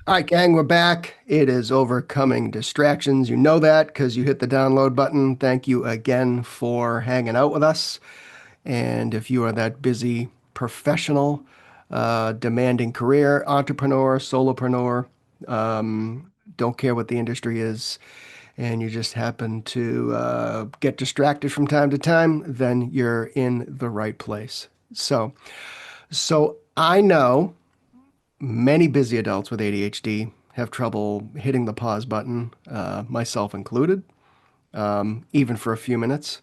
All right, gang, we're back. It is overcoming distractions. You know that because you hit the download button. Thank you again for hanging out with us. And if you are that busy professional, demanding career, entrepreneur, solopreneur, don't care what the industry is, and you just happen to get distracted from time to time, then you're in the right place. So I know many busy adults with ADHD have trouble hitting the pause button, myself included, even for a few minutes.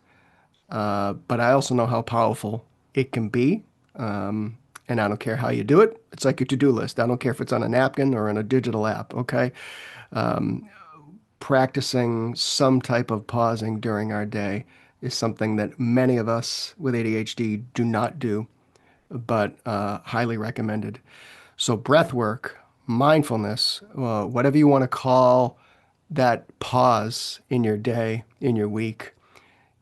But I also know how powerful it can be. And I don't care how you do it. It's like your to-do list. I don't care if it's on a napkin or in a digital app, okay? Practicing some type of pausing during our day is something that many of us with ADHD do not do, but highly recommended. So breath work, mindfulness, whatever you want to call that pause in your day, in your week,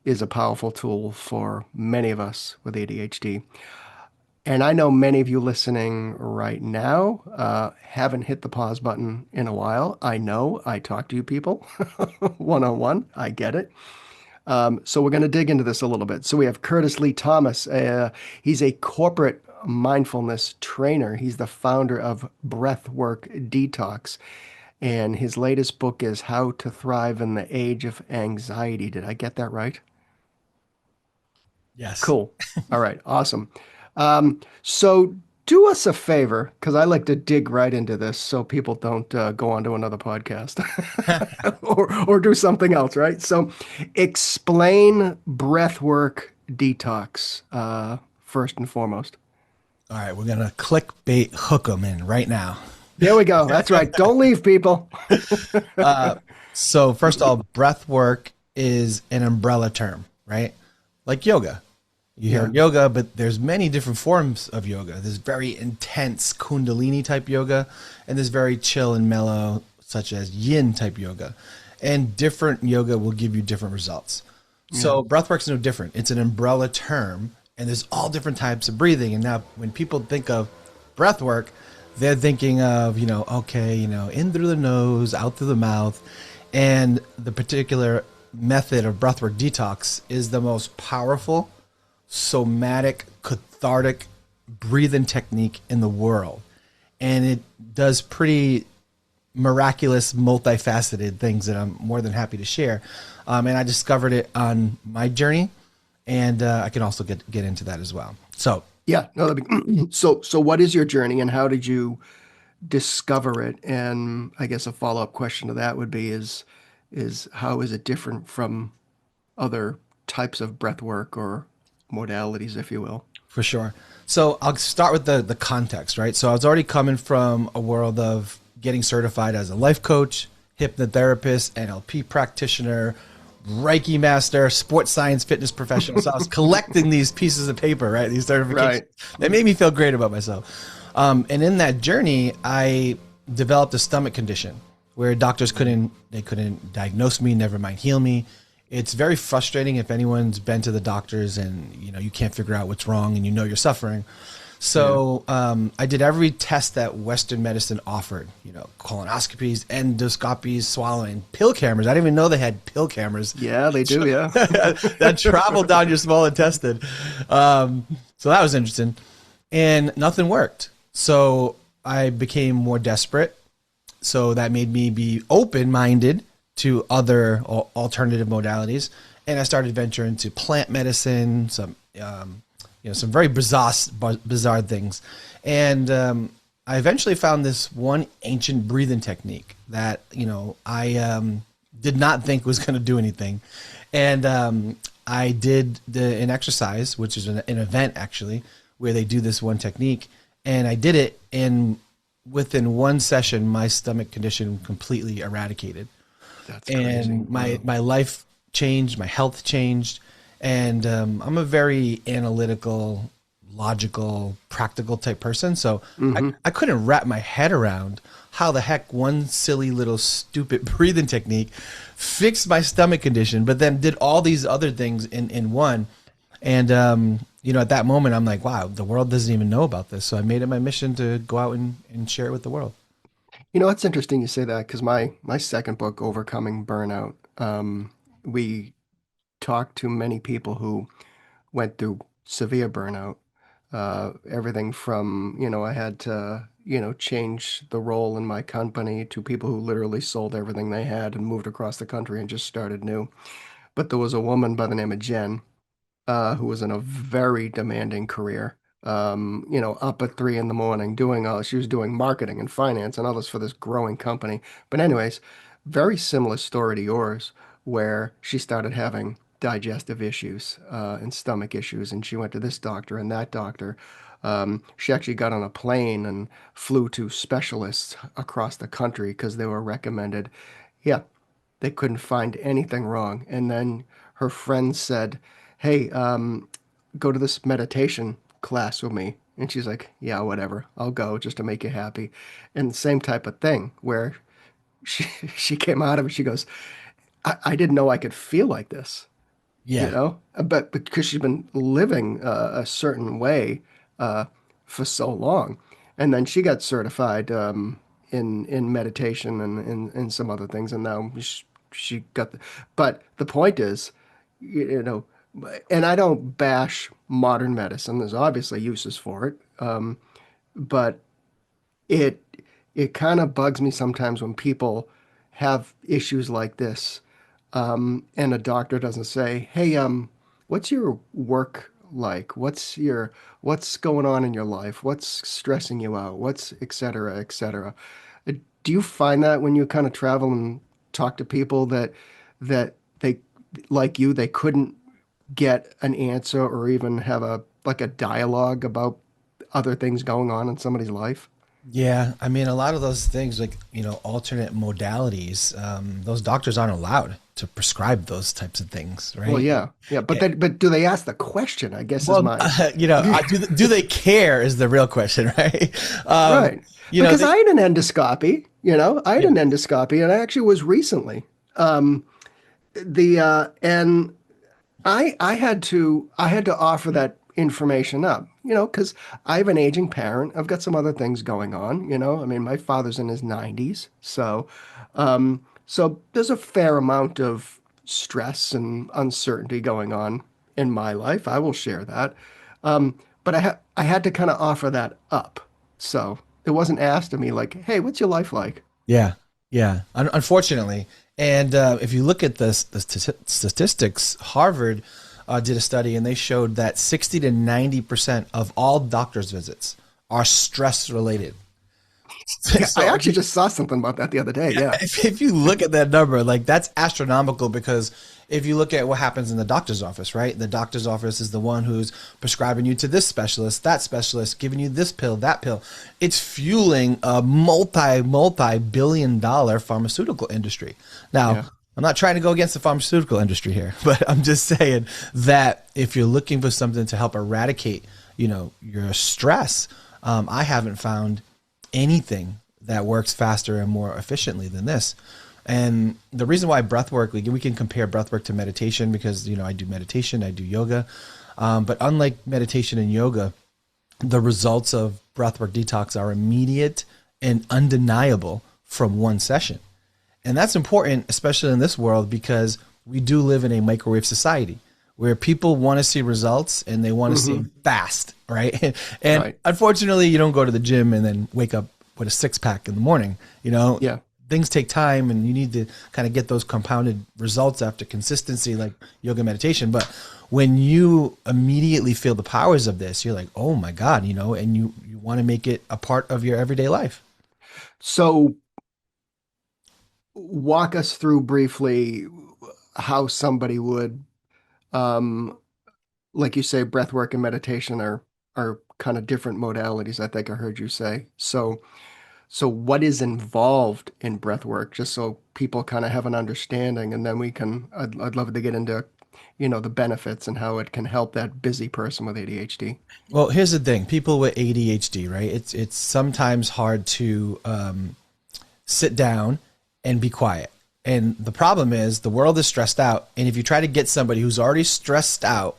is a powerful tool for many of us with ADHD. And I know many of you listening right now haven't hit the pause button in a while. I know I talk to you people one on one. I get it. So we're going to dig into this a little bit. So we have Kurtis Lee Thomas. He's a corporate mindfulness trainer. He's the founder of Breathwork Detox. And his latest book is How to Thrive in the Age of Anxiety. Did I get that right? Yes. Cool. All right. Awesome. So do us a favor, because I like to dig right into this so people don't go on to another podcast or do something else, right? So explain breathwork detox first and foremost. All right, we're gonna clickbait hook them in right now. There we go. That's right. Don't leave, people. Uh, so first of all, breath work is an umbrella term, right? Like yoga. You hear Yeah. yoga, but there's many different forms of yoga. There's very intense Kundalini type yoga, and there's very chill and mellow, such as Yin type yoga. And different yoga will give you different results. Yeah. So breathwork's no different. It's an umbrella term, and there's all different types of breathing. And now, when people think of breathwork, they're thinking of, okay, in through the nose, out through the mouth. And the particular method of breathwork detox is the most powerful somatic, cathartic breathing technique in the world. And it does pretty miraculous, multifaceted things that I'm more than happy to share. And I discovered it on my journey, and I can also get into that as well. So, Yeah. No, so what is your journey and how did you discover it? And I guess a follow-up question to that would be is how is it different from other types of breath work or modalities, if you will? for sure. So I'll start with the context, right? So I was already coming from a world of getting certified as a life coach, hypnotherapist, NLP practitioner, Reiki master, sports science fitness professional. So I was collecting these pieces of paper, right? These certifications Right. that made me feel great about myself. And in that journey, I developed a stomach condition where doctors couldn't diagnose me, never mind heal me. It's very frustrating if anyone's been to the doctors and you can't figure out what's wrong and you're suffering. So I did every test that Western medicine offered, colonoscopies, endoscopies, swallowing, pill cameras. I didn't even know they had pill cameras Yeah, they do. Yeah. that travel down your small intestine. So that was interesting. And nothing worked. So I became more desperate. So that made me be open-minded to other alternative modalities. And I started venturing into plant medicine, some very bizarre things. And I eventually found this one ancient breathing technique that, I did not think was going to do anything. And I did an exercise, which is an event actually, where they do this one technique. And I did it, and within one session, my stomach condition completely eradicated. That's crazy. And my Wow. life changed, my health changed. And I'm a very analytical, logical, practical type person. So I couldn't wrap my head around how the heck one silly little stupid breathing technique fixed my stomach condition, but then did all these other things in one. And, at that moment, I'm like, wow, the world doesn't even know about this. So I made it my mission to go out and share it with the world. You know, it's interesting you say that because my second book, Overcoming Burnout, we talked to many people who went through severe burnout. Everything from, I had to, change the role in my company to people who literally sold everything they had and moved across the country and just started new. But there was a woman by the name of Jen, who was in a very demanding career. Up at 3 in the morning doing all, she was doing marketing and finance and others for this growing company. But anyways, very similar story to yours, where she started having digestive issues, and stomach issues, and she went to this doctor and that doctor. She actually got on a plane and flew to specialists across the country because they were recommended. Yeah, they couldn't find anything wrong. And then her friend said, "Hey, go to this meditation class with me." And she's like, "Yeah, whatever. I'll go just to make you happy." And the same type of thing where she she came out of it. She goes, I didn't know I could feel like this, Yeah. but because she's been living a certain way uh, for so long. And then she got certified in meditation and in some other things, and now she got but the point is, you know, and I don't bash modern medicine. There's obviously uses for it, but it it kind of bugs me sometimes when people have issues like this, and a doctor doesn't say, "Hey, what's your work like? What's going on in your life? What's stressing you out? What's et cetera, et cetera." Do you find that when you kind of travel and talk to people that they like you, they couldn't get an answer or even have a like a dialogue about other things going on in somebody's life? Yeah, I mean, a lot of those things, like, alternate modalities, those doctors aren't allowed to prescribe those types of things, Well, right? yeah, yeah, but Yeah. but do they ask the question? I guess is Well, my do they care is the real question, right? Um, right, you know, because they, I had an endoscopy. I had yeah, an endoscopy, and I actually was recently. The and I had to offer that information up, because I have an aging parent. I've got some other things going on. I mean, my father's in his 90s, so there's a fair amount of stress and uncertainty going on in my life. I will share that. But I had to kind of offer that up. So it wasn't asked of me like, "Hey, what's your life like?" yeah, yeah. Unfortunately, and if you look at the statistics, Harvard did a study, and they showed that 60 to 90% of all doctor's visits are stress related. Yeah, I So if actually you, just saw something about that the other day. Yeah. if you look at that number, like, that's astronomical, because if you look at what happens in the doctor's office, right? The doctor's office is the one who's prescribing you to this specialist, that specialist, giving you this pill, that pill. It's fueling a multi billion-dollar pharmaceutical industry. Now, Yeah. I'm not trying to go against the pharmaceutical industry here, but I'm just saying that if you're looking for something to help eradicate, your stress, I haven't found anything that works faster and more efficiently than this. And the reason why breathwork, we can compare breathwork to meditation, because, I do meditation, I do yoga. But unlike meditation and yoga, the results of breathwork detox are immediate and undeniable from one session. And that's important, especially in this world, because we do live in a microwave society where people want to see results and they want to see Hmm. them fast, right? And Right. unfortunately, you don't go to the gym and then wake up with a six pack in the morning. Yeah. Things take time, and you need to kind of get those compounded results after consistency, like yoga, meditation. But when you immediately feel the powers of this, you're like, oh my God, and you want to make it a part of your everyday life. So walk us through briefly how somebody would, um, like you say, breath work and meditation are kind of different modalities, I think I heard you say. So what is involved in breath work, just so people kind of have an understanding, and then I'd love to get into, the benefits and how it can help that busy person with ADHD. Well, here's the thing: people with ADHD, right? It's sometimes hard to sit down and be quiet. And the problem is the world is stressed out. And if you try to get somebody who's already stressed out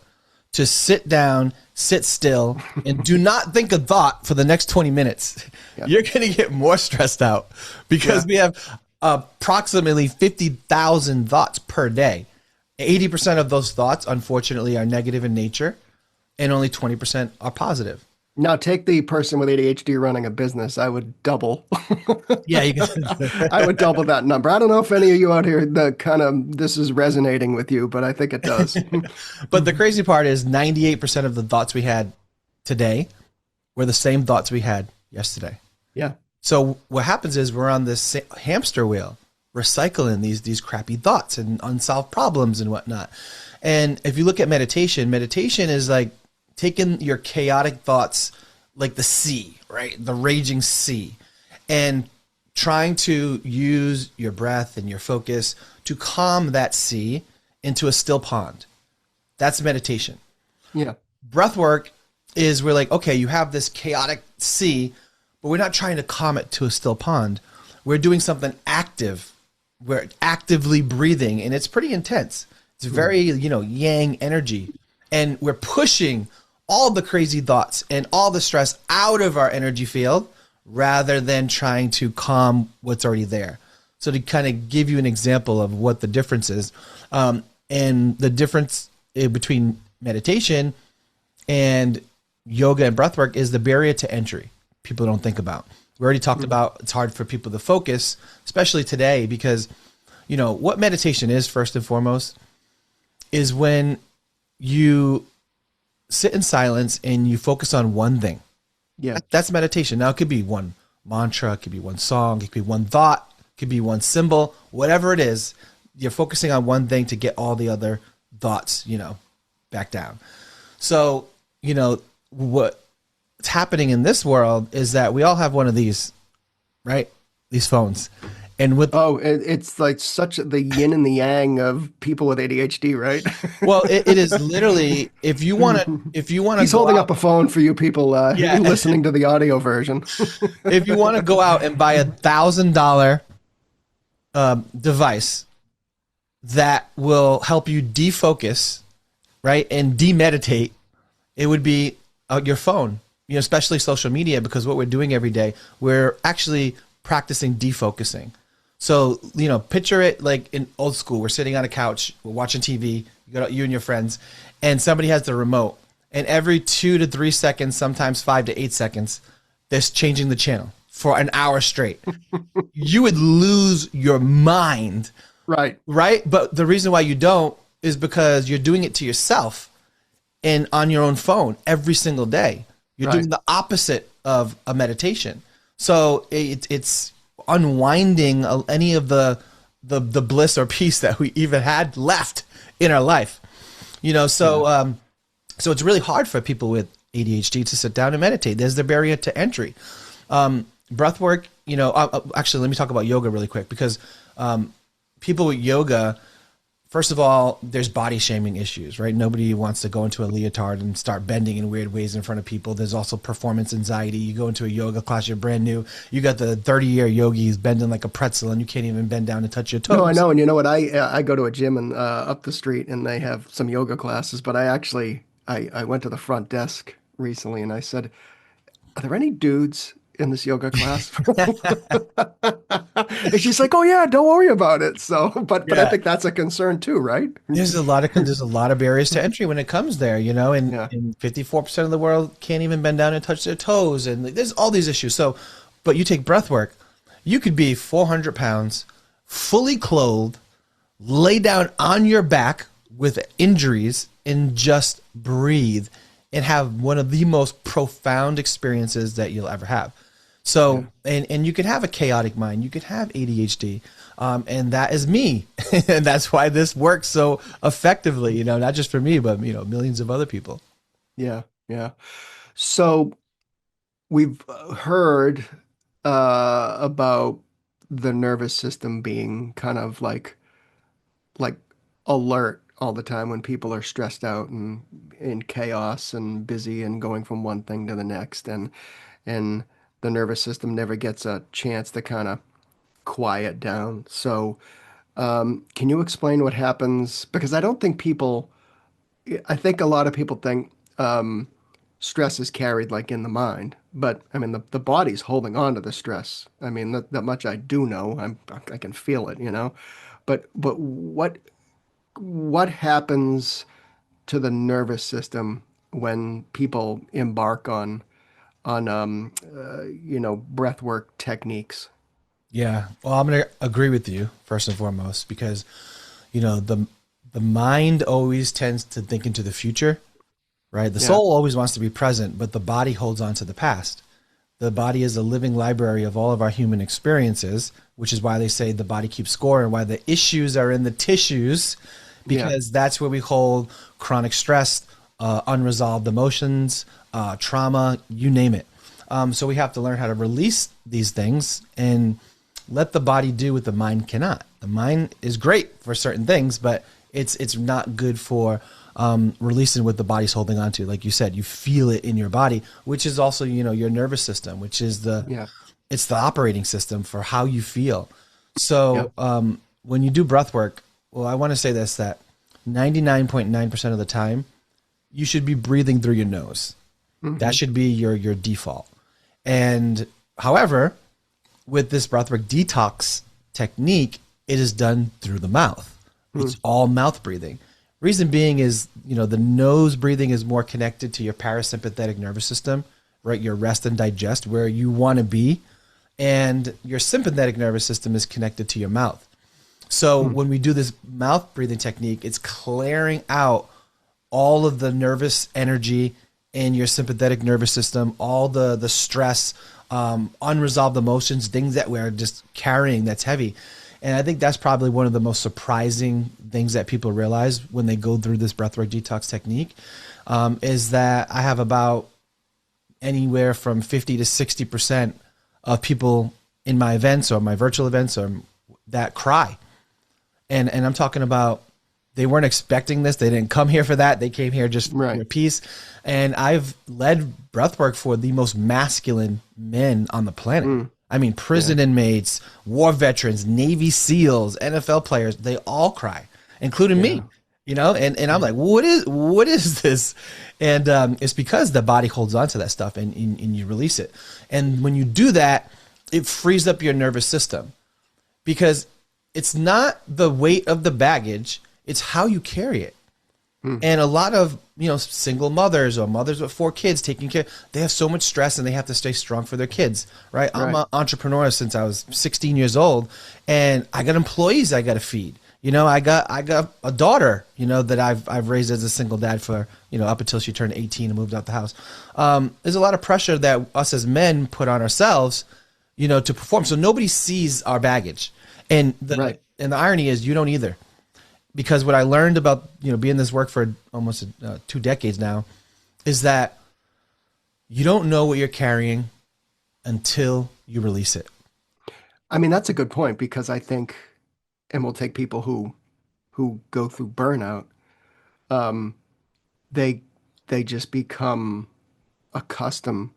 to sit down, sit still, and do not think a thought for the next 20 minutes, Yeah. you're going to get more stressed out because Yeah. we have approximately 50,000 thoughts per day. 80% of those thoughts, unfortunately, are negative in nature, and only 20% are positive. Now take the person with ADHD running a business. I would double. Yeah, you can. I would double that number. I don't know if any of you out here the kind of this is resonating with you, but I think it does. But the crazy part is 98% of the thoughts we had today were the same thoughts we had yesterday. Yeah. So what happens is we're on this hamster wheel, recycling these crappy thoughts and unsolved problems and whatnot. And if you look at meditation, meditation is like taking your chaotic thoughts, like the sea, right? The raging sea, and trying to use your breath and your focus to calm that sea into a still pond. That's meditation. Yeah. Breath work is we're like, okay, you have this chaotic sea, but we're not trying to calm it to a still pond. We're doing something active. We're actively breathing, and it's pretty intense. It's very, yang energy. And we're pushing all the crazy thoughts and all the stress out of our energy field rather than trying to calm what's already there. So to kind of give you an example of what the difference is, and the difference between meditation and yoga and breathwork is the barrier to entry. People don't think about. We already talked about it's hard for people to focus, especially today, because what meditation is first and foremost is when you sit in silence and you focus on one thing. Yeah. That's meditation. Now it could be one mantra, it could be one song, it could be one thought, it could be one symbol, whatever it is. You're focusing on one thing to get all the other thoughts, back down. So, what's happening in this world is that we all have one of these, right? These phones. And with It's like such the yin and the yang of people with ADHD, right? well, it is literally if you want to He's go holding out, up a phone for you people yeah, listening to the audio version. if you want to go out and buy $1,000 device that will help you defocus, right, and demeditate, it would be your phone. Especially social media, because what we're doing every day, we're actually practicing defocusing. So, picture it like in old school. We're sitting on a couch, we're watching TV, you and your friends, and somebody has the remote. And every 2 to 3 seconds, sometimes 5 to 8 seconds, they're changing the channel for an hour straight. You would lose your mind, Right. right? But the reason why you don't is because you're doing it to yourself and on your own phone every single day. You're Right. doing the opposite of a meditation. So it's unwinding any of the bliss or peace that we even had left in our life. So it's really hard for people with ADHD to sit down and meditate. There's the barrier to entry. Breath work, actually, let me talk about yoga really quick, because people with yoga, first of all, there's body shaming issues, right? Nobody wants to go into a leotard and start bending in weird ways in front of people. There's also performance anxiety. You go into a yoga class, you're brand new. You got the 30-year yogis bending like a pretzel, and you can't even bend down and touch your toes. No, I know, and you know what? I go to a gym and up the street, and they have some yoga classes. But I went to the front desk recently, and I said, "Are there any dudes in this yoga class?" And she's like, "Oh yeah, don't worry about it." So, but I Yeah. think that's a concern too, right? There's a lot of barriers to entry when it comes there, and, Yeah. and 54% of the world can't even bend down and touch their toes, and there's all these issues. So, but you take breath work, you could be 400 pounds, fully clothed, lay down on your back with injuries, and just breathe and have one of the most profound experiences that you'll ever have. So, and you could have a chaotic mind, you could have ADHD, and that is me. And that's why this works so effectively, not just for me, but, millions of other people. Yeah, yeah. So we've heard about the nervous system being kind of like alert all the time when people are stressed out and in chaos and busy and going from one thing to the next, and the nervous system never gets a chance to kind of quiet down. So can you explain what happens? Because I don't think people I think a lot of people think stress is carried like in the mind, but I mean the body's holding on to the stress. I mean that much I do know. I can feel it, you know. But what happens to the nervous system when people embark on breath work techniques? Yeah. Well, I'm going to agree with you first and foremost because, you know, the mind always tends to think into the future, right? The Yeah, soul always wants to be present, but the body holds on to the past. The body is a living library of all of our human experiences, which is why they say the body keeps score and why the issues are in the tissues, yeah, because that's where we hold chronic stress, unresolved emotions, trauma, you name it. So we have to learn how to release these things and let the body do what the mind cannot. The mind is great for certain things, but it's not good for releasing what the body's holding on to. Like you said, you feel it in your body, which is also, you know, your nervous system, which is yeah, it's the operating system for how you feel. yeah. So when you do breath work, well, I want to say this, that 99.9% of the time, you should be breathing through your nose. That Hmm. should be your default. And however, with this breathwork detox technique, it is done through the mouth. Hmm. It's all mouth breathing. Reason being is, you know, the nose breathing is more connected to your parasympathetic nervous system, right? Your rest and digest, where you want to be. And your sympathetic nervous system is connected to your mouth. So Hmm. when we do this mouth breathing technique, it's clearing out all of the nervous energy in your sympathetic nervous system, all the stress, unresolved emotions, things that we're just carrying that's heavy. And I think that's probably one of the most surprising things that people realize when they go through this breathwork detox technique, is that I have about anywhere from 50 to 60% of people in my events or my virtual events or that cry. And I'm talking about they weren't expecting this. They didn't come here for that. They came here just for Right. peace. And I've led breathwork for the most masculine men on the planet. Mm. I mean, Yeah. prison inmates, war veterans, Navy SEALs, NFL players, they all cry, including Yeah. me. You know, and I'm Yeah. like, what is this? And it's because the body holds on to that stuff and you release it. And when you do that, it frees up your nervous system because it's not the weight of the baggage, it's how you carry it. Mm. And a lot of, you know, single mothers or mothers with 4 kids taking care, they have so much stress and they have to stay strong for their kids, right? I'm Right. an entrepreneur since I was 16 years old and I got employees I got to feed. You know, I got a daughter, you know, that I've raised as a single dad for, you know, up until she turned 18 and moved out the house. There's a lot of pressure that us as men put on ourselves, you know, to perform. So nobody sees our baggage. And Right. the irony is you don't either, because what I learned about, you know, being in this work for almost 2 decades now is that you don't know what you're carrying until you release it. I mean, that's a good point because I think, and we'll take people who go through burnout, um, they they just become accustomed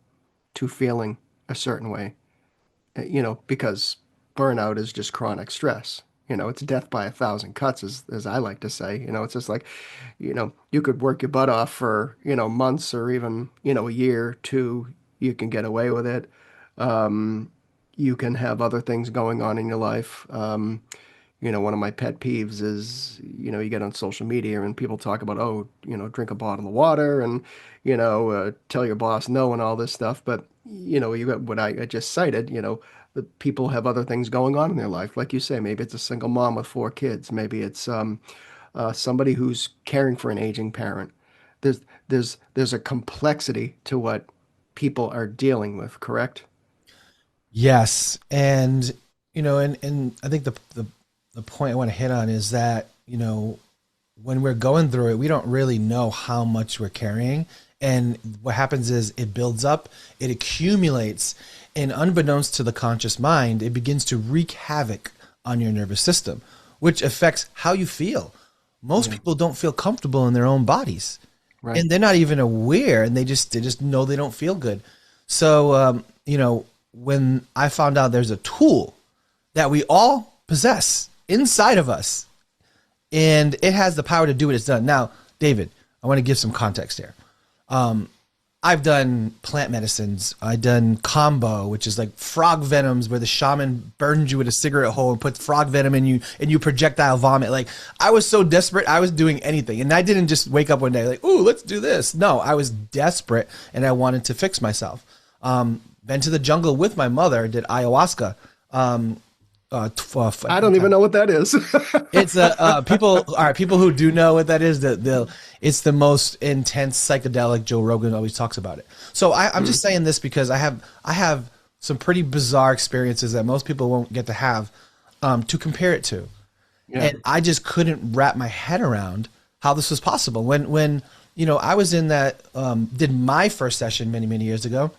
to feeling a certain way, because burnout is just chronic stress. It's death by a thousand cuts, as I like to say. It's just like, you could work your butt off for, months or even, a year, two, you can get away with it. Um, you can have other things going on in your life. One of my pet peeves is, you get on social media and people talk about, oh, drink a bottle of water and, tell your boss no and all this stuff. But, you got what I just cited, the people have other things going on in their life. Like you say, maybe it's a single mom with 4 kids. Maybe it's somebody who's caring for an aging parent. There's, there's a complexity to what people are dealing with, correct? Yes. And, you know, and I think the point I want to hit on is that, you know, when we're going through it, we don't really know how much we're carrying. And what happens is it builds up, it accumulates, and unbeknownst to the conscious mind, it begins to wreak havoc on your nervous system, which affects how you feel. Most Yeah, people don't feel comfortable in their own bodies, right. and they're not even aware, and they just know they don't feel good. So, you know, when I found out there's a tool that we all possess inside of us and it has the power to do what it's done. Now, David, I want to give some context here. I've done plant medicines. I've done combo, which is like frog venoms, where the shaman burns you with a cigarette hole and puts frog venom in you, and you projectile vomit. Like, I was so desperate, I was doing anything, and I didn't just wake up one day like, "Ooh, let's do this." No, I was desperate, and I wanted to fix myself. Been to the jungle with my mother. Did ayahuasca. I don't even know what that is. It's people who do know what that is. It's the most intense psychedelic. Joe Rogan always talks about it. So I'm just saying this because I have some pretty bizarre experiences that most people won't get to have to compare it to, and I just couldn't wrap my head around how this was possible. When I was in that did my first session many years ago,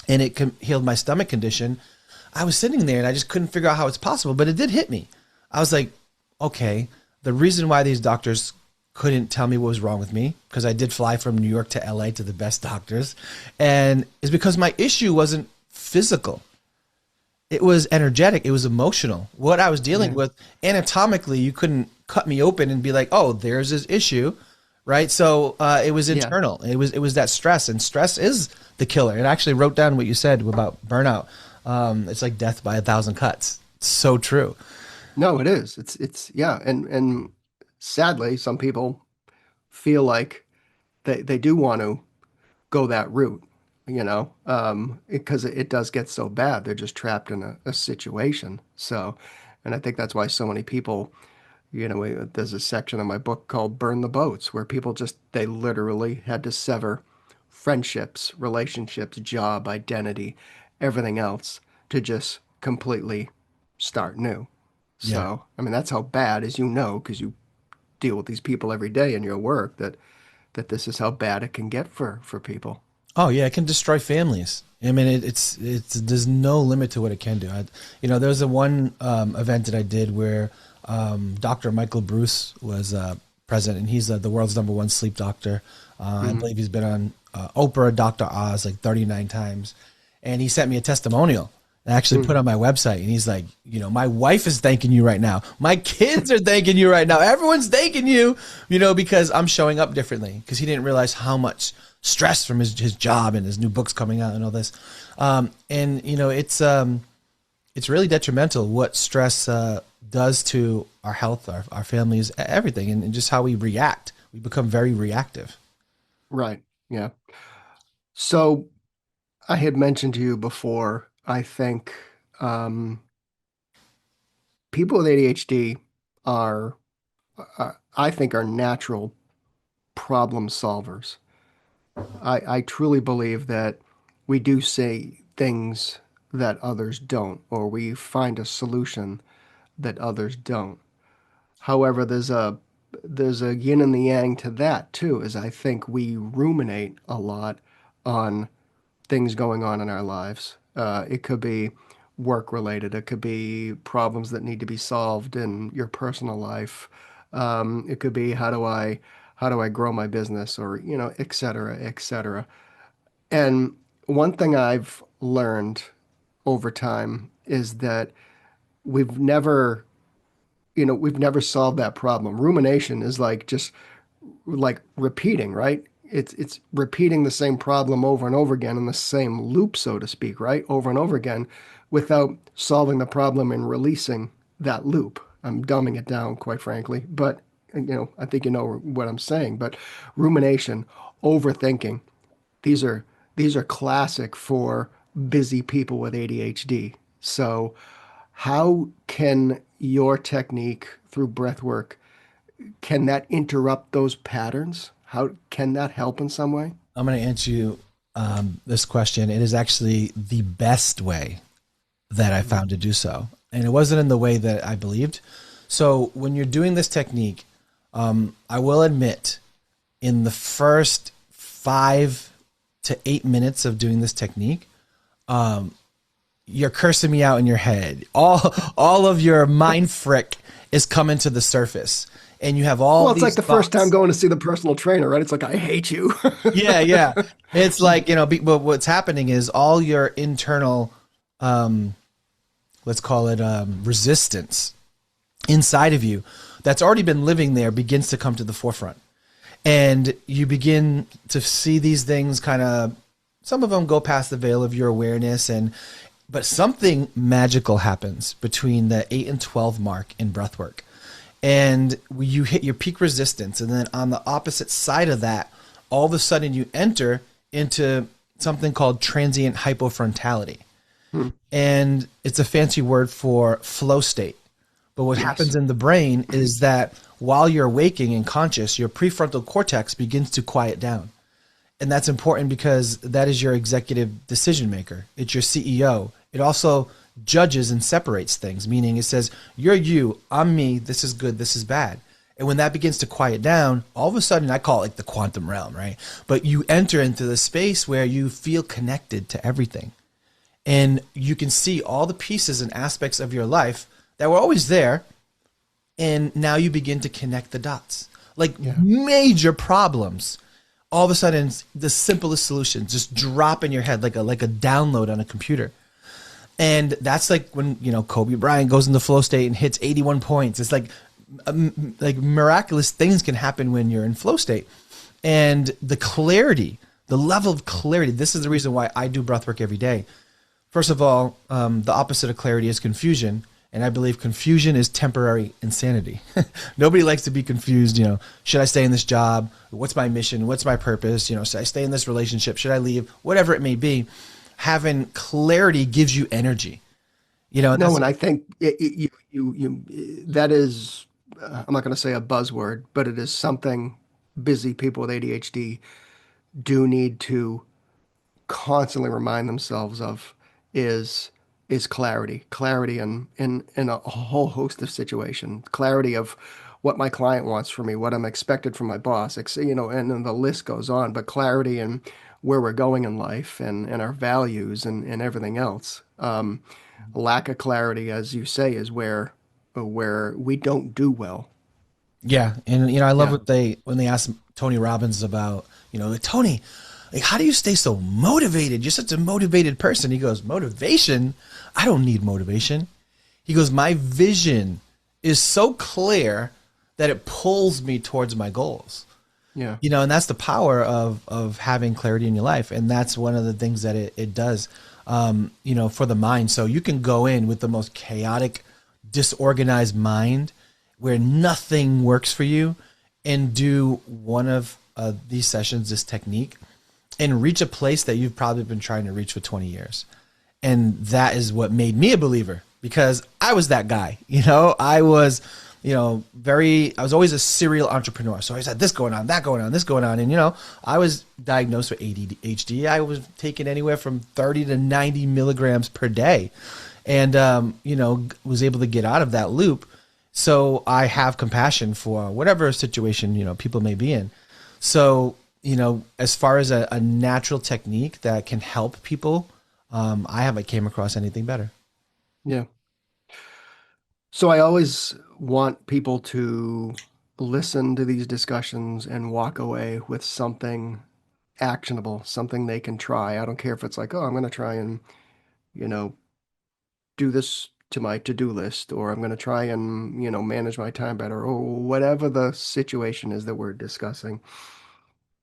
and it healed my stomach condition. I was sitting there and I just couldn't figure out how it's possible, but it did hit me. I was like, okay, the reason why these doctors couldn't tell me what was wrong with me, because I did fly from New York to LA to the best doctors, and is because my issue wasn't physical. It was energetic. It was emotional. What I was dealing with anatomically, you couldn't cut me open and be like, oh, there's this issue. Right. So it was internal. It was that stress, and stress is the killer. And I actually wrote down what you said about burnout. It's like death by 1,000 cuts. It's so true. No, it is. It's yeah. And sadly, some people feel like they do want to go that route, because it does get so bad. They're just trapped in a situation. So, and I think that's why so many people, there's a section in my book called Burn the Boats, where people they literally had to sever friendships, relationships, job, identity, everything else to just completely start new. Yeah. So, I mean, that's how bad, as you know, because you deal with these people every day in your work, that this is how bad it can get for people. Oh yeah, it can destroy families. I mean, it's there's no limit to what it can do. There was a one event that I did where Dr. Michael Bruce was present, and he's the world's #1 sleep doctor. I believe he's been on Oprah, Dr. Oz like 39 times, and he sent me a testimonial. I actually put on my website, and he's like, my wife is thanking you right now. My kids are thanking you right now. Everyone's thanking you, because I'm showing up differently, because he didn't realize how much stress from his job and his new books coming out and all this. It's really detrimental what stress does to our health, our families, everything, and just how we react. We become very reactive. Right. Yeah. So I had mentioned to you before, I think people with ADHD are I think, are natural problem solvers. I truly believe that we do say things that others don't, or we find a solution that others don't. However, there's a yin and the yang to that too, as I think we ruminate a lot on things going on in our lives. It could be work related. It could be problems that need to be solved in your personal life. It could be how do I grow my business, or et cetera, et cetera. And one thing I've learned over time is that we've never we've never solved that problem. Rumination is like just like repeating, right? It's repeating the same problem over and over again in the same loop, so to speak, right? Over and over again without solving the problem and releasing that loop. I'm dumbing it down, quite frankly, but I think you know what I'm saying. But rumination, overthinking, these are these are classic for busy people with ADHD. So how can your technique through breath work, can that interrupt those patterns? How can that help in some way? I'm going to answer you this question. It is actually the best way that I found to do so. And it wasn't in the way that I believed. So when you're doing this technique, I will admit, in the first 5 to 8 minutes of doing this technique, you're cursing me out in your head. All of your mind frick is coming to the surface. And you have all Well, it's these like the thoughts. first time going to see the personal trainer, right? It's like, I hate you. Yeah. It's like, but what's happening is all your internal, let's call it resistance inside of you that's already been living there begins to come to the forefront. And you begin to see these things kind of, some of them go past the veil of your awareness, but something magical happens between the 8 and 12 mark in breathwork. And you hit your peak resistance. And then on the opposite side of that, all of a sudden you enter into something called transient hypofrontality. And it's a fancy word for flow state. But what happens in the brain is that while you're waking and conscious, your prefrontal cortex begins to quiet down. And that's important because that is your executive decision maker. It's your CEO. It also judges and separates things, meaning it says, you're you, I'm me, this is good, this is bad. And when that begins to quiet down, all of a sudden, I call it like the quantum realm, right? But you enter into the space where you feel connected to everything. And you can see all the pieces and aspects of your life that were always there. And now you begin to connect the dots. Like major problems, all of a sudden, the simplest solutions just drop in your head like a download on a computer. And that's like when, Kobe Bryant goes into flow state and hits 81 points. It's like miraculous things can happen when you're in flow state. And the clarity, the level of clarity, this is the reason why I do breathwork every day. First of all, the opposite of clarity is confusion. And I believe confusion is temporary insanity. Nobody likes to be confused. Should I stay in this job? What's my mission? What's my purpose? Should I stay in this relationship? Should I leave? Whatever it may be, having clarity gives you energy. No, and I think that is, I'm not going to say a buzzword, but it is something busy people with ADHD do need to constantly remind themselves of is clarity in a whole host of situations, clarity of what my client wants from me, what I'm expected from my boss, and then the list goes on, but clarity in where we're going in life and our values and everything else. Lack of clarity, as you say, is where we don't do well. Yeah. And, I love Yeah. when they ask Tony Robbins about, like, Tony, like, how do you stay so motivated? You're such a motivated person. He goes, motivation? I don't need motivation. He goes, my vision is so clear that it pulls me towards my goals. Yeah. And that's the power of having clarity in your life. And that's one of the things that it does, for the mind. So you can go in with the most chaotic, disorganized mind where nothing works for you and do one of these sessions, this technique, and reach a place that you've probably been trying to reach for 20 years. And that is what made me a believer, because I was that guy. I was, I was always a serial entrepreneur. So I always had this going on, that going on, this going on. And, I was diagnosed with ADHD. I was taking anywhere from 30 to 90 milligrams per day and, was able to get out of that loop. So I have compassion for whatever situation, people may be in. So, as far as a natural technique that can help people, I haven't came across anything better. Yeah. So I always want people to listen to these discussions and walk away with something actionable, something they can try. I don't care if it's like, oh, I'm going to try and, you know, do this to my to-do list, or I'm going to try and, manage my time better, or whatever the situation is that we're discussing.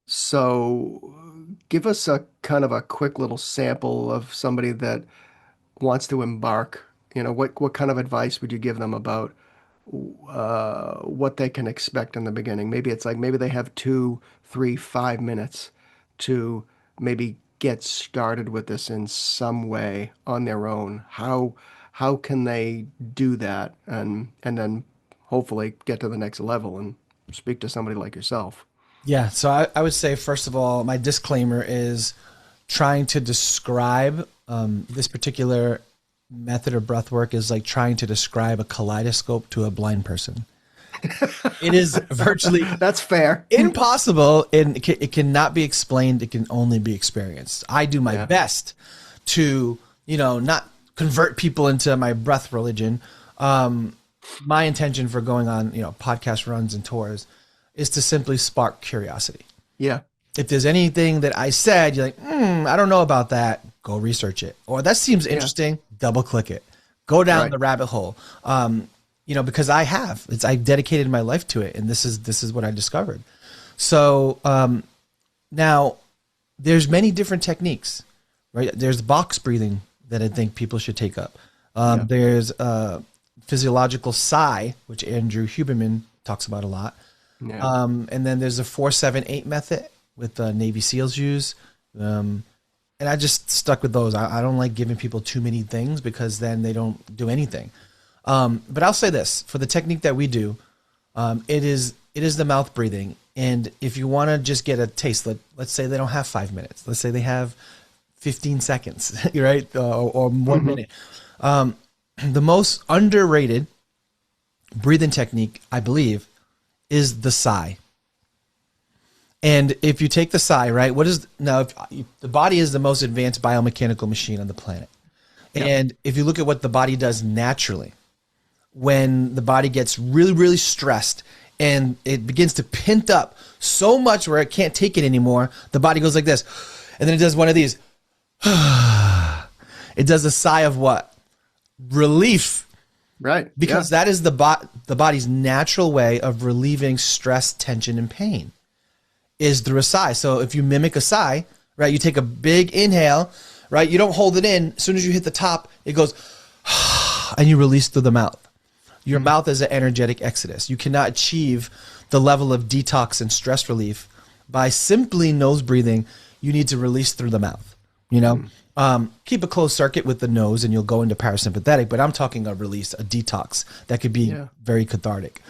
So give us a kind of a quick little sample of somebody that wants to embark. What kind of advice would you give them about what they can expect in the beginning? Maybe it's like maybe they have 2, 3, 5 minutes to maybe get started with this in some way on their own. How can they do that and then hopefully get to the next level and speak to somebody like yourself? Yeah. So I would say, first of all, my disclaimer is trying to describe this particular method of breath work is like trying to describe a kaleidoscope to a blind person. It is virtually That's fair. impossible, and it cannot be explained. It can only be experienced. I do my Yeah. best to, not convert people into my breath religion. My intention for going on, podcast runs and tours is to simply spark curiosity. Yeah. If there's anything that I said, you're like, I don't know about that, go research it. Or that seems interesting, double click it. Go down Right. the rabbit hole. Because I dedicated my life to it, and this is what I discovered. So now there's many different techniques, right? There's box breathing that I think people should take up. Yeah. There's physiological sigh, which Andrew Huberman talks about a lot. Yeah. And then there's the 4-7-8 method with Navy SEALs use. And I just stuck with those. I don't like giving people too many things because then they don't do anything. But I'll say this for the technique that we do, it is the mouth breathing. And if you want to just get a taste, let's say they don't have 5 minutes. Let's say they have 15 seconds, right? Or 1 minute. The most underrated breathing technique, I believe, is the sigh. And if you take the sigh, right, the body is the most advanced biomechanical machine on the planet. Yeah. And if you look at what the body does naturally, when the body gets really, really stressed and it begins to pent up so much where it can't take it anymore, the body goes like this. And then it does one of these. It does a sigh of what? Relief. Right. Because that is the body's natural way of relieving stress, tension, and pain is through a sigh. So if you mimic a sigh, right, you take a big inhale, right, you don't hold it in. As soon as you hit the top, it goes, and you release through the mouth. Your mouth is an energetic exodus. You cannot achieve the level of detox and stress relief by simply nose breathing. You need to release through the mouth, you know? Keep a closed circuit with the nose and you'll go into parasympathetic, but I'm talking a release, a detox that could be very cathartic.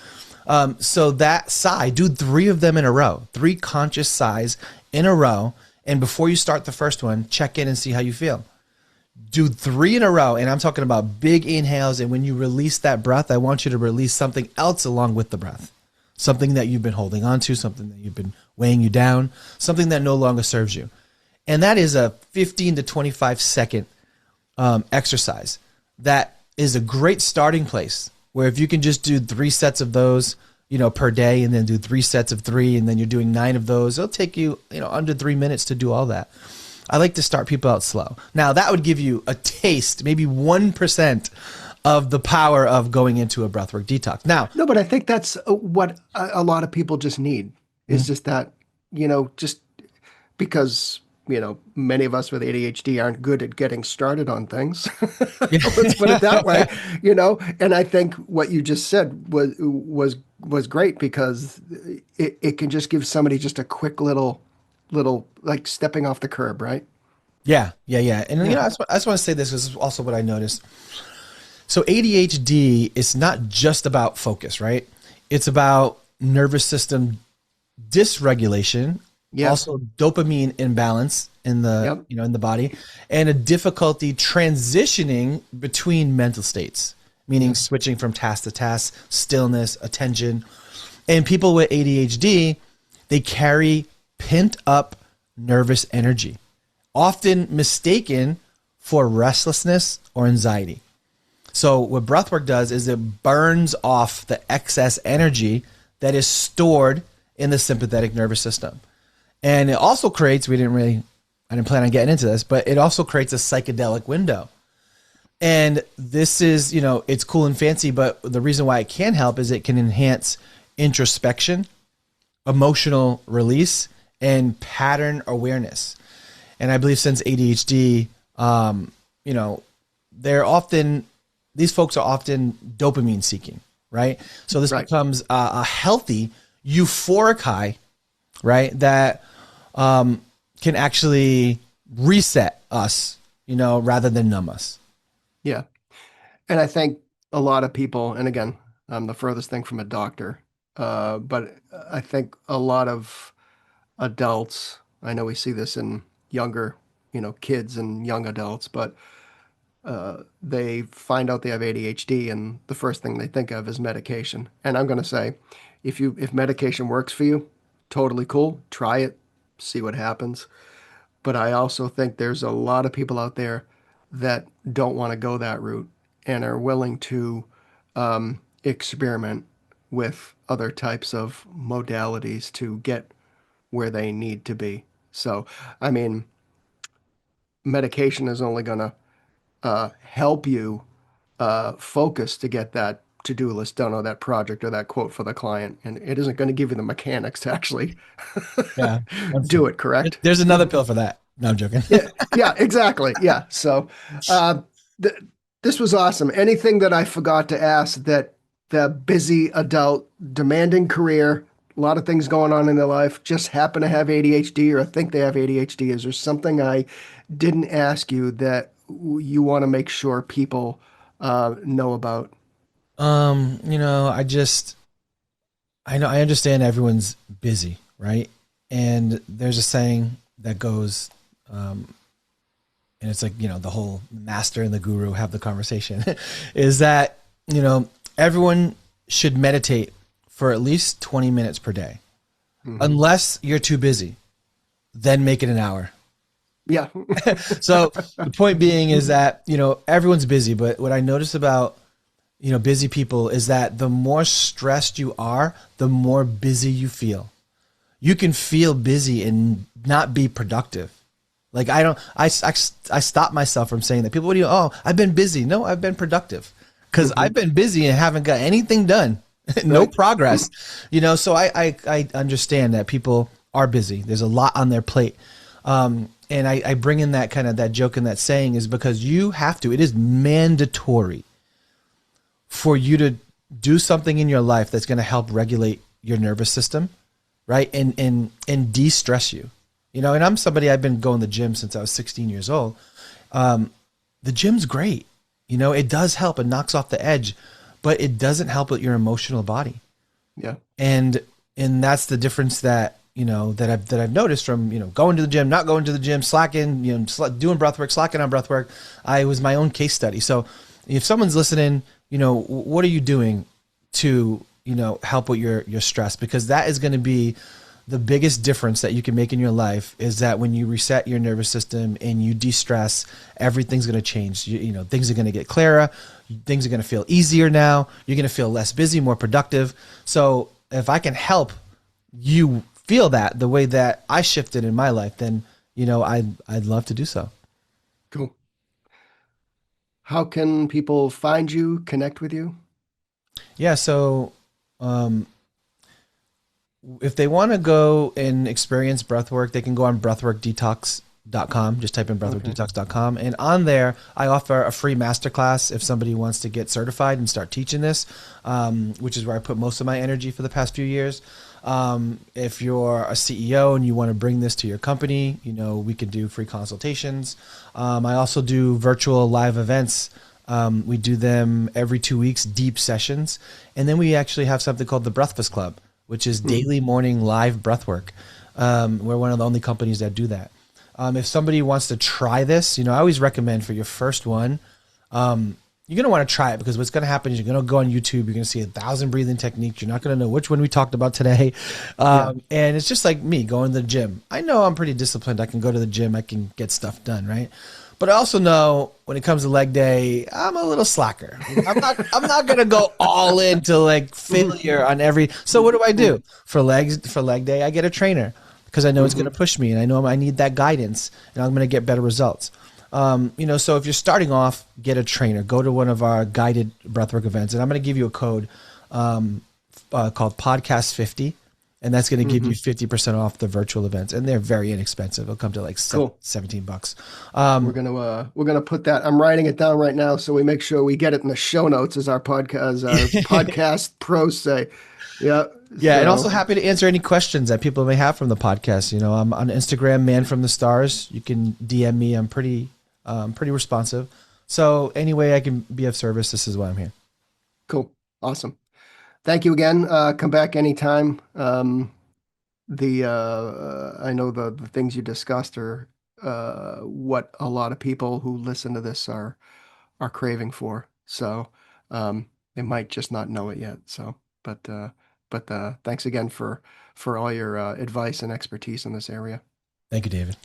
So that sigh, do 3 of them in a row, 3 conscious sighs in a row. And before you start the first one, check in and see how you feel. Do 3 in a row. And I'm talking about big inhales. And when you release that breath, I want you to release something else along with the breath. Something that you've been holding on to, something that you've been weighing you down, something that no longer serves you. And that is a 15 to 25 second exercise. That is a great starting place where if you can just do 3 sets of those, per day, and then do 3 sets of 3, and then you're doing 9 of those, it'll take you, under 3 minutes to do all that. I like to start people out slow. Now that would give you a taste, maybe 1% of the power of going into a breathwork detox. Now, No, but I think that's what a lot of people just need is just that, just because, many of us with ADHD aren't good at getting started on things. Let's put it that way, and I think what you just said was great because it can just give somebody just a quick little like stepping off the curb, right? yeah. And Yeah. I just want to say this because it's also what I noticed. So ADHD is not just about focus, right? It's about nervous system dysregulation, Yeah. also dopamine imbalance in the Yep. in the body, and a difficulty transitioning between mental states, meaning switching from task to task, stillness, attention. And people with ADHD, they carry pent up nervous energy, often mistaken for restlessness or anxiety. So what breathwork does is it burns off the excess energy that is stored in the sympathetic nervous system. And it also creates, I didn't plan on getting into this, but it also creates a psychedelic window. And this is, it's cool and fancy, but the reason why it can help is it can enhance introspection, emotional release, and pattern awareness. And I believe since ADHD, these folks are often dopamine seeking, right? So this Right. becomes a healthy euphoric high, right? That can actually reset us, rather than numb us. Yeah. And I think a lot of people, and again, I'm the furthest thing from a doctor, but I think a lot of adults, I know we see this in younger, kids and young adults, but they find out they have ADHD and the first thing they think of is medication. And I'm going to say, if medication works for you, totally cool. Try it, see what happens. But I also think there's a lot of people out there that don't want to go that route and are willing to experiment with other types of modalities to get where they need to be. So, I mean, medication is only going to help you focus to get that to-do list done or that project or that quote for the client, and it isn't going to give you the mechanics to actually Yeah. do it, correct? There's another pill for that. No, I'm joking. Yeah, yeah, exactly. Yeah. So, uh, th this was awesome. Anything that I forgot to ask that the busy adult, demanding career, a lot of things going on in their life, just happen to have ADHD or think they have ADHD? Is there something I didn't ask you that you want to make sure people know about? I just I know I understand everyone's busy, right? And there's a saying that goes, and it's like, the whole master and the guru have the conversation, is that, everyone should meditate for at least 20 minutes per day. Hmm. Unless you're too busy, then make it an hour. Yeah. So the point being is that, everyone's busy, but what I notice about, busy people is that the more stressed you are, the more busy you feel. You can feel busy and not be productive. Like I stop myself from saying that. People, I've been busy. No, I've been productive because Hmm. I've been busy and haven't got anything done. No Right. progress, so I understand that people are busy. There's a lot on their plate. And I bring in that kind of that joke and that saying is because you have to, it is mandatory for you to do something in your life that's going to help regulate your nervous system, right? And de-stress you. And I'm somebody, I've been going to the gym since I was 16 years old. The gym's great. It does help. It knocks off the edge, but it doesn't help with your emotional body. Yeah. And that's the difference that, that I've noticed from, going to the gym, not going to the gym, slacking, doing breath work, slacking on breath work. I was my own case study. So if someone's listening, what are you doing to, help with your stress? Because that is going to be the biggest difference that you can make in your life is that when you reset your nervous system and you de-stress, everything's going to change. Things are going to get clearer. Things are going to feel easier now. You're going to feel less busy, more productive. So if I can help you feel that the way that I shifted in my life, then, I'd love to do so. Cool. How can people find you, connect with you? Yeah. So, um, if they want to go and experience breathwork, they can go on breathworkdetox.com. Just type in Okay. breathworkdetox.com. And on there, I offer a free masterclass if somebody wants to get certified and start teaching this, which is where I put most of my energy for the past few years. If you're a CEO and you want to bring this to your company, we can do free consultations. I also do virtual live events. We do them every 2 weeks, deep sessions. And then we actually have something called the Breakfast Club, which is Hmm. daily morning live breath work. We're one of the only companies that do that. If somebody wants to try this, I always recommend for your first one, you're going to want to try it because what's going to happen is you're going to go on YouTube, you're going to see 1,000 breathing techniques. You're not going to know which one we talked about today. Yeah. And it's just like me going to the gym. I know I'm pretty disciplined. I can go to the gym. I can get stuff done, right? But I also know when it comes to leg day, I'm a little slacker. I'm not gonna go all into like failure on every. So what do I do for leg day? I get a trainer because I know it's Hmm. gonna push me, and I know I need that guidance, and I'm gonna get better results. So if you're starting off, get a trainer. Go to one of our guided breathwork events, and I'm gonna give you a code called Podcast 50. And that's going to give Hmm. you 50% off the virtual events. And they're very inexpensive. It'll come to like Cool. $17. We're gonna put that. I'm writing it down right now so we make sure we get it in the show notes as our podcast pros say. Yeah. Yeah, and also So happy to answer any questions that people may have from the podcast. I'm on Instagram, Man from the Stars. You can DM me. I'm pretty responsive. So any way I can be of service, this is why I'm here. cool. Awesome. Thank you again. Come back anytime. The I know the things you discussed are what a lot of people who listen to this are craving for. So they might just not know it yet. So, but thanks again for all your advice and expertise in this area. Thank you, David.